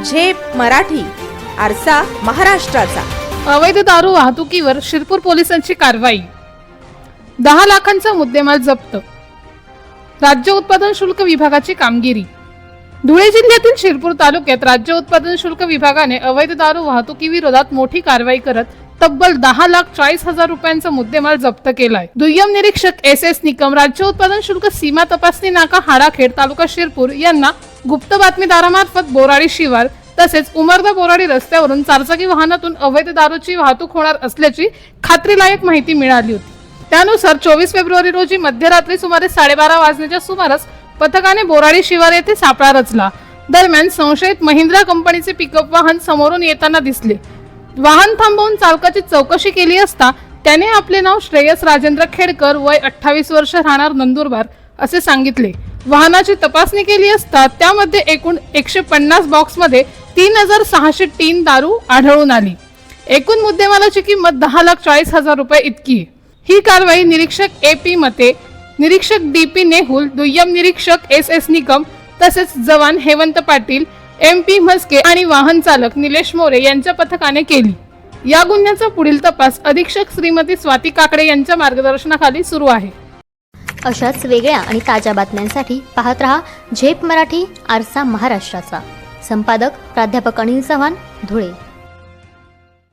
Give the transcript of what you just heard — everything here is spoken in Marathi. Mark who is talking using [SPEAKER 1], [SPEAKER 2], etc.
[SPEAKER 1] झेप मराठी, आरसा महाराष्ट्राचा.
[SPEAKER 2] अवैध दारू वाहतुकीवर शिरपूर पोलिसांची कारवाई. 10 लाखांचा मुद्देमाल जप्त. राज्य उत्पादन शुल्क विभागाची कामगिरी. धुळे जिल्ह्यातील शिरपूर तालुक्यात राज्य उत्पादन शुल्क विभागाने अवैध दारू वाहतुकीविरोधात मोठी कारवाई करत तब्बल 10,40,000 रुपयांचा मुद्देमाल जप्त केलाय. दुय्यम निरीक्षक एस निकम, राज्य उत्पादन शुल्क सीमा तपासणी नाका हाडाखेड, तालुका शिरपूर यांना गुप्त बातमीदारामार्फत बोराडी शिवार तसेच उमरदा बोराडी रस्त्यावरून चारचाकी वाहनातून अवैध दारूची वाहतूक होणार असल्याची खात्रीलायक माहिती मिळाली होती. त्यानुसार 24 फेब्रुवारी रोजी मध्यरात्री सुमारे 12:30 वाजण्याच्या सुमारास पथकाने बोराडी शिवार येथे सापळा रचला. दरम्यान संशयित महिंद्रा कंपनीचे पिकअप वाहन समोरून येताना दिसले. वाहन थांबवून चालकाची चौकशी केली असता त्याने आपले नाव श्रेयस राजेंद्र खेडकर, वय 28 वर्ष, राहणार नंदुरबार असे सांगितले. वाहनाची तपासणी केली असता त्यामध्ये एकूण 150 बॉक्समध्ये 3,603 दारू आढळून आली. एकूण मुद्देमालाची किंमत 10,40,000 रुपये इतकी. ही कारवाई निरीक्षक AP मते, निरीक्षक DP नेहुल, दुय्यम निरीक्षक एस निकम तसेच जवान हेवंत पाटील, MP म्हस्के आणि वाहन चालक निलेश मोरे यांच्या पथकाने केली. या गुन्ह्याचा पुढील तपास अधीक्षक श्रीमती स्वाती काकडे यांच्या मार्गदर्शनाखाली सुरू आहे.
[SPEAKER 3] अशाच वेगळ्या आणि ताज्या बातम्यांसाठी पाहत रहा झेप मराठी, आरसा महाराष्ट्राचा. संपादक प्राध्यापक अनिल चव्हाण, धुळे.